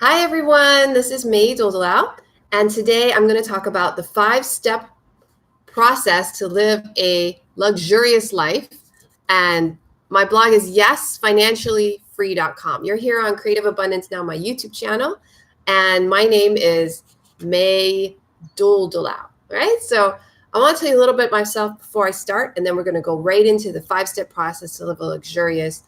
Hi, everyone. This is May Doldalau, and today I'm going to talk about the 5-step process to live a luxurious life. And my blog is yesfinanciallyfree.com. You're here on Creative Abundance Now, my YouTube channel, and my name is May Doldalau. Right? So I want to tell you a little bit myself before I start, and then we're going to go right into the 5-step process to live a luxurious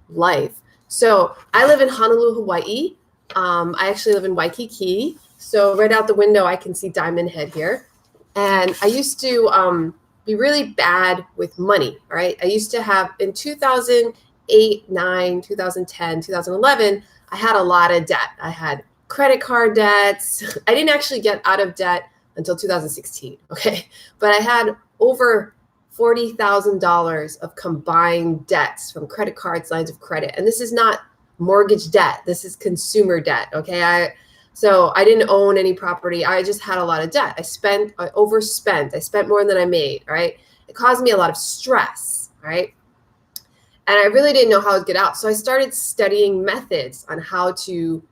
life. So I live in Honolulu, Hawaii. I actually live in Waikiki. So right out the window, I can see Diamond Head here. And I used to be really bad with money, right? I used to have, in 2008, 9, 2010, 2011, I had a lot of debt. I had credit card debts. I didn't actually get out of debt until 2016, okay? But I had over $40,000 of combined debts from credit cards, lines of credit. And this is not mortgage debt. This is consumer debt, okay? So I didn't own any property. I just had a lot of debt. I overspent. I spent more than I made, right? It caused me a lot of stress, right? And I really didn't know how to get out. So I started studying methods on how to,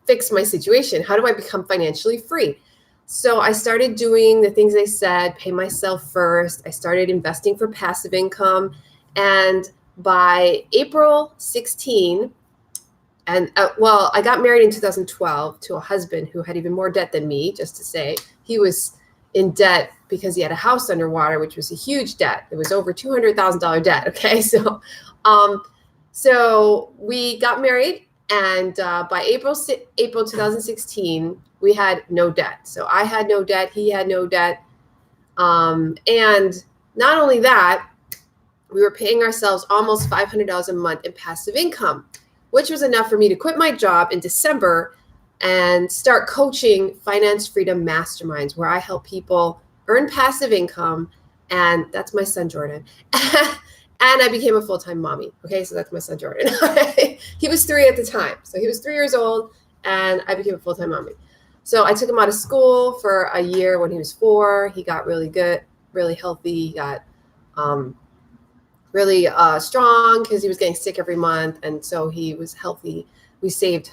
fix my situation. How do I become financially free? So I started doing the things they said, pay myself first. I started investing for passive income. And by April 16, I got married in 2012 to a husband who had even more debt than me, just to say. He was in debt because he had a house underwater, which was a huge debt. It was over $200,000 debt, okay? So we got married, and by April 2016, we had no debt. So I had no debt, he had no debt. And not only that, we were paying ourselves almost $500 a month in passive income, which was enough for me to quit my job in December and start coaching Finance Freedom Masterminds, where I help people earn passive income. And that's my son, Jordan. And I became a full-time mommy. Okay, so that's my son, Jordan. He was 3 at the time. So he was 3 years old, and I became a full-time mommy. So I took him out of school for a year when he was 4. He got really good, really healthy. He got really strong because he was getting sick every month, and so he was healthy. We saved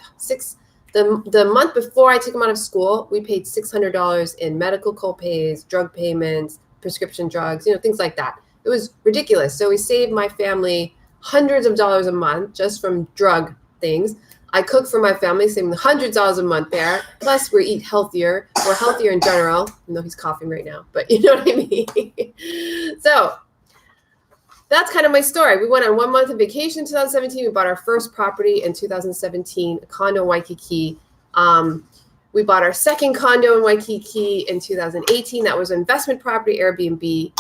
the month before I took him out of school, we paid $600 in medical co-pays, drug payments, prescription drugs, things like that. It was ridiculous. So we saved my family hundreds of dollars a month just from drug things. I cook for my family, saving hundreds of dollars a month there. Plus, we eat healthier. We're healthier in general. I know he's coughing right now, but you know what I mean. So that's kind of my story. We went on 1 month of vacation in 2017. We bought our first property in 2017, a condo in Waikiki. We bought our second condo in Waikiki in 2018. That was an investment property, Airbnb.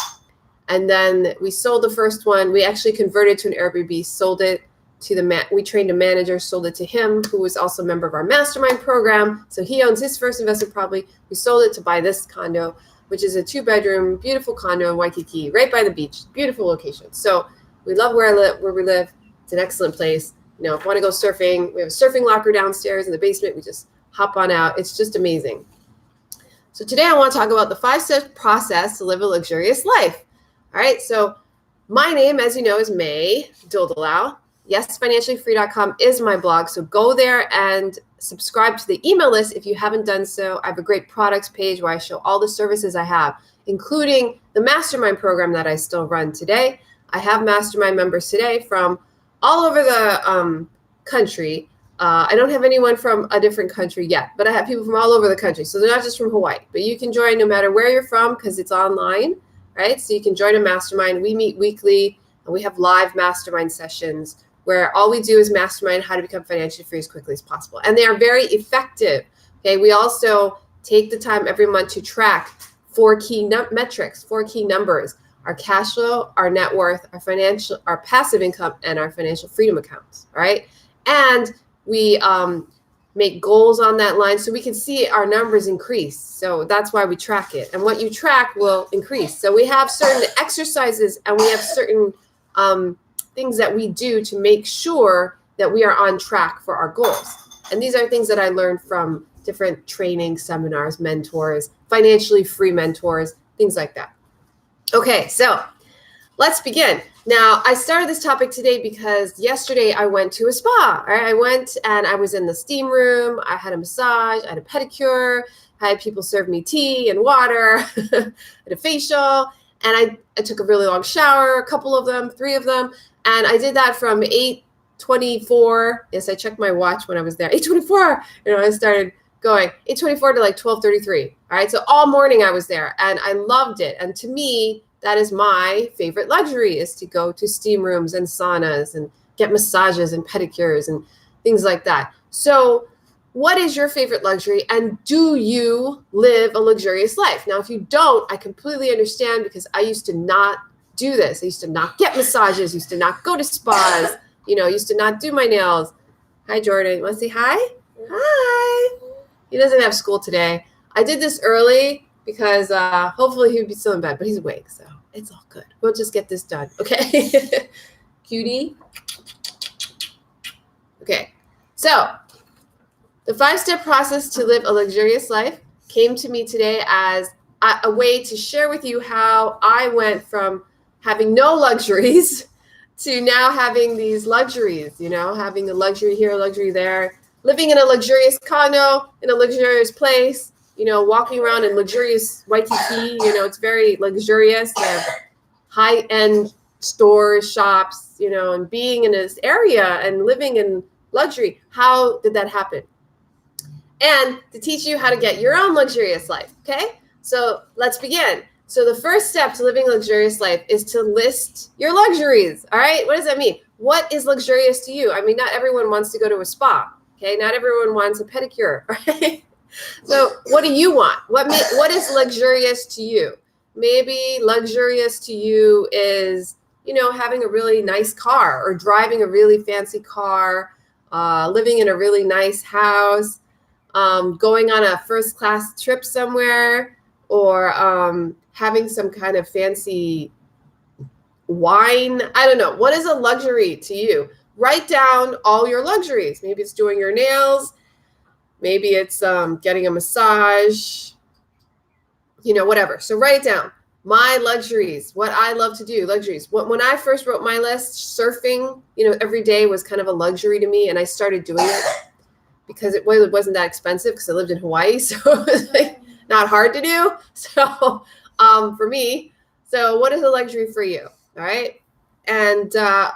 And then we sold the first one. We actually converted to an Airbnb, sold it to we trained a manager, sold it to him, who was also a member of our mastermind program. So he owns his first investment property. We sold it to buy this condo, which is a 2-bedroom, beautiful condo in Waikiki, right by the beach, beautiful location. So we love where we live. It's an excellent place. If you want to go surfing, we have a surfing locker downstairs in the basement. We just hop on out. It's just amazing. So today I want to talk about the 5-step process to live a luxurious life. All right. So my name, as you know, is May Doldalau. Yesfinanciallyfree.com is my blog. So go there and subscribe to the email list if you haven't done so. I have a great products page where I show all the services I have, including the mastermind program that I still run today. I have mastermind members today from all over the country. I don't have anyone from a different country yet, but I have people from all over the country. So they're not just from Hawaii, but you can join no matter where you're from because it's online, right? So you can join a mastermind. We meet weekly, and we have live mastermind sessions where all we do is mastermind how to become financially free as quickly as possible. And they are very effective. Okay. We also take the time every month to track 4 key metrics, 4 key numbers: our cash flow, our net worth, our passive income, and our financial freedom accounts. Right. And we make goals on that line so we can see our numbers increase. So that's why we track it. And what you track will increase. So we have certain exercises, and we have certain things that we do to make sure that we are on track for our goals. And these are things that I learned from different training seminars, mentors, financially free mentors, things like that. Okay, so let's begin. Now, I started this topic today because yesterday I went to a spa. All right? I went and I was in the steam room. I had a massage. I had a pedicure. I had people serve me tea and water. I had a facial. And I took a really long shower, a couple of them, 3 of them. And I did that from 8:24. Yes, I checked my watch when I was there. 8:24. I started going 8:24 to like 12:33. All right. So all morning I was there and I loved it. And to me, that is my favorite luxury, is to go to steam rooms and saunas and get massages and pedicures and things like that. So what is your favorite luxury, and do you live a luxurious life? Now, if you don't, I completely understand, because I used to not do this. I used to not get massages, used to not go to spas, used to not do my nails. Hi, Jordan. You want to say hi? Hi. He doesn't have school today. I did this early because hopefully he would be still in bed, but he's awake, so it's all good. We'll just get this done, okay? Cutie. Okay, so the 5-step process to live a luxurious life came to me today as a way to share with you how I went from having no luxuries to now having these luxuries, having a luxury here, a luxury there, living in a luxurious condo, in a luxurious place, walking around in luxurious Waikiki, it's very luxurious. They have high-end stores, shops, and being in this area and living in luxury. How did that happen? And to teach you how to get your own luxurious life, okay? So let's begin. So the first step to living a luxurious life is to list your luxuries, all right? What does that mean? What is luxurious to you? I mean, not everyone wants to go to a spa, okay? Not everyone wants a pedicure, right? So what do you want? What is luxurious to you? Maybe luxurious to you is, having a really nice car, or driving a really fancy car, living in a really nice house, going on a first-class trip somewhere, or having some kind of fancy wine. I don't know. What is a luxury to you? Write down all your luxuries. Maybe it's doing your nails. Maybe it's getting a massage, whatever. So write it down. My luxuries, what I love to do, luxuries. When I first wrote my list, surfing, every day was kind of a luxury to me. And I started doing it because it wasn't that expensive, because I lived in Hawaii. So it was like not hard to do. So for me, so what is a luxury for you? All right. And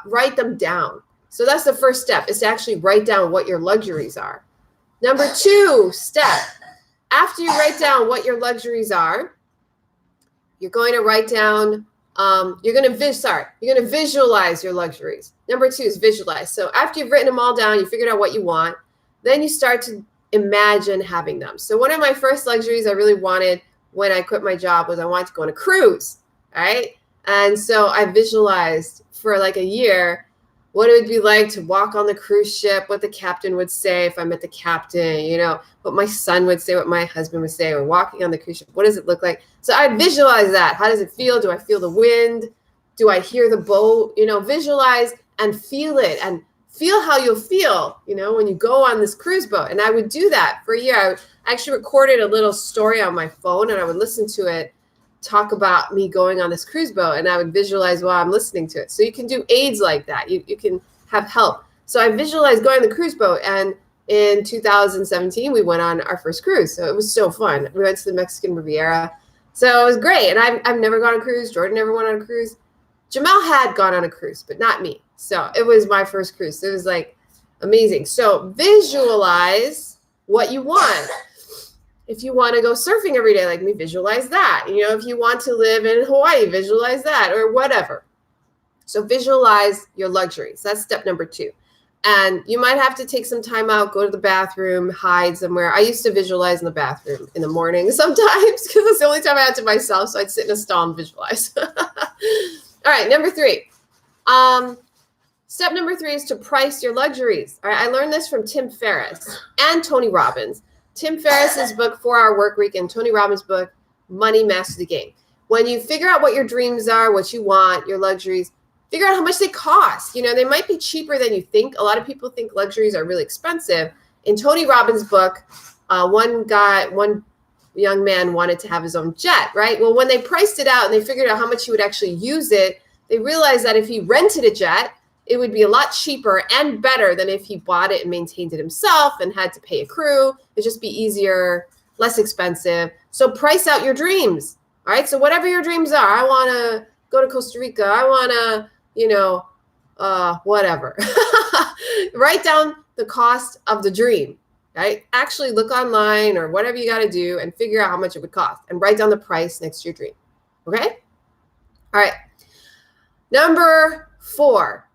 write them down. So that's the first step, is to actually write down what your luxuries are. Number 2 step, after you write down what your luxuries are, you're going to write down, you're going to visualize your luxuries. Number 2 is visualize. So after you've written them all down, you figured out what you want, then you start to imagine having them. So one of my first luxuries I really wanted when I quit my job was I wanted to go on a cruise, right? And so I visualized for like a year what it would be like to walk on the cruise ship, what the captain would say if I met the captain, what my son would say, what my husband would say, or walking on the cruise ship. What does it look like? So I visualize that. How does it feel? Do I feel the wind? Do I hear the boat? Visualize and feel it, and feel how you'll feel, when you go on this cruise boat. And I would do that for a year. I actually recorded a little story on my phone, and I would listen to it talk about me going on this cruise boat, and I would visualize while I'm listening to it. So you can do aids like that. You can have help. So I visualized going on the cruise boat, and in 2017, we went on our first cruise. So it was so fun. We went to the Mexican Riviera. So it was great. And I've never gone on a cruise. Jordan never went on a cruise. Jamal had gone on a cruise, but not me. So it was my first cruise. So it was like amazing. So visualize what you want. If you want to go surfing every day like me, visualize that. If you want to live in Hawaii, visualize that, or whatever. So visualize your luxuries. That's step number 2. And you might have to take some time out, go to the bathroom, hide somewhere. I used to visualize in the bathroom in the morning sometimes, because it's the only time I had to myself. So I'd sit in a stall and visualize. All right, number 3. Step number 3 is to price your luxuries. All right, I learned this from Tim Ferriss and Tony Robbins. Tim Ferriss's book, 4-Hour Workweek, and Tony Robbins' book, Money Master the Game. When you figure out what your dreams are, what you want, your luxuries, figure out how much they cost. They might be cheaper than you think. A lot of people think luxuries are really expensive. In Tony Robbins' book, one young man wanted to have his own jet, right? Well, when they priced it out and they figured out how much he would actually use it, they realized that if he rented a jet, it would be a lot cheaper and better than if he bought it and maintained it himself and had to pay a crew. It'd just be easier, less expensive. So price out your dreams. All right. So whatever your dreams are, I want to go to Costa Rica. I want to, whatever. Write down the cost of the dream, right? Actually look online or whatever you got to do and figure out how much it would cost and write down the price next to your dream. Okay. All right. Number 4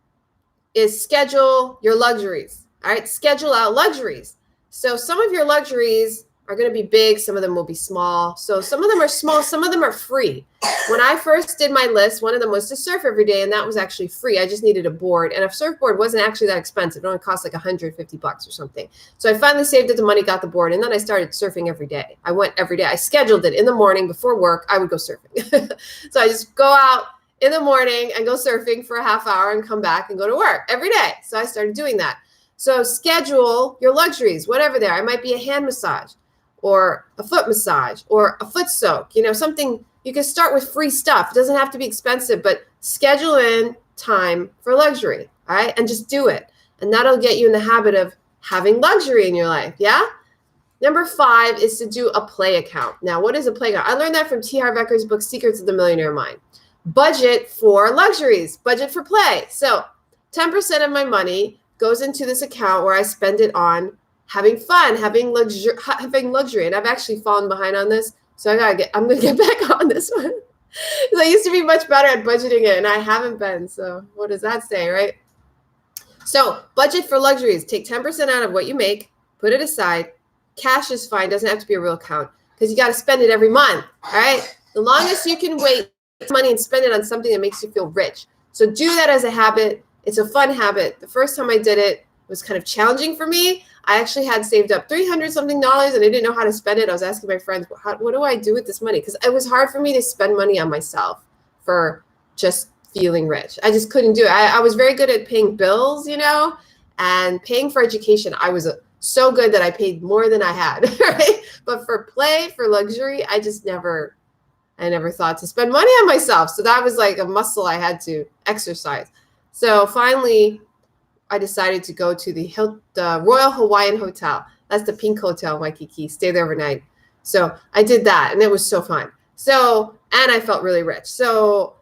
is schedule your luxuries. All right. Schedule out luxuries. So some of your luxuries are going to be big. Some of them will be small. So some of them are small. Some of them are free. When I first did my list, one of them was to surf every day, and that was actually free. I just needed a board, and a surfboard wasn't actually that expensive. It only cost like $150 or something. So I finally saved up the money, got the board, and then I started surfing every day. I went every day. I scheduled it in the morning before work. I would go surfing. So I just go out in the morning and go surfing for a half hour and come back and go to work every day. So I started doing that. So schedule your luxuries, whatever they are. It might be a hand massage or a foot massage or a foot soak, something. You can start with free stuff. It doesn't have to be expensive, but schedule in time for luxury, all right? And just do it. And that'll get you in the habit of having luxury in your life, yeah? Number 5 is to do a play account. Now, what is a play account? I learned that from T. Harv Eker's book, Secrets of the Millionaire Mind. Budget for luxuries, budget for play. So 10% of my money goes into this account where I spend it on having fun, having luxury. And I've actually fallen behind on this. So I'm going to get back on this one. I used to be much better at budgeting it, and I haven't been. So what does that say, right? So budget for luxuries. Take 10% out of what you make, put it aside. Cash is fine. Doesn't have to be a real account because you got to spend it every month, all right? The longest you can wait money and spend it on something that makes you feel rich. So do that as a habit. It's a fun habit. The first time I did it was kind of challenging for me. I actually had saved up $300 something and I didn't know how to spend it. I was asking my friends, what do I do with this money? Because it was hard for me to spend money on myself for just feeling rich. I just couldn't do it. I was very good at paying bills, and paying for education. I was so good that I paid more than I had, right? But for play, for luxury, I never thought to spend money on myself. So that was like a muscle I had to exercise. So finally, I decided to go to the Royal Hawaiian Hotel. That's the Pink Hotel in Waikiki. Stay there overnight. So I did that, and it was so fun. And I felt really rich. So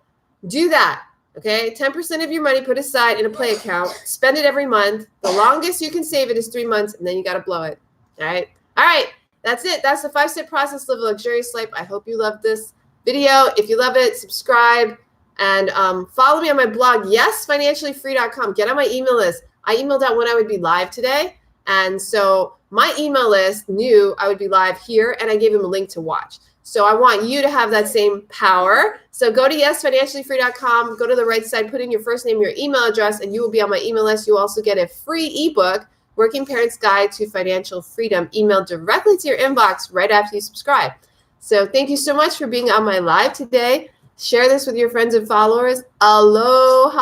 do that, okay? 10% of your money put aside in a play account. Spend it every month. The longest you can save it is 3 months, and then you got to blow it, all right? All right, that's it. That's the 5-step process to live a luxurious life. I hope you loved this video. If you love it, subscribe. And follow me on my blog, yesfinanciallyfree.com. Get on my email list. I emailed out when I would be live today. And so my email list knew I would be live here, and I gave them a link to watch. So I want you to have that same power. So go to yesfinanciallyfree.com, go to the right side, put in your first name, your email address, and you will be on my email list. You also get a free ebook, Working Parents Guide to Financial Freedom, emailed directly to your inbox right after you subscribe. So thank you so much for being on my live today. Share this with your friends and followers. Aloha.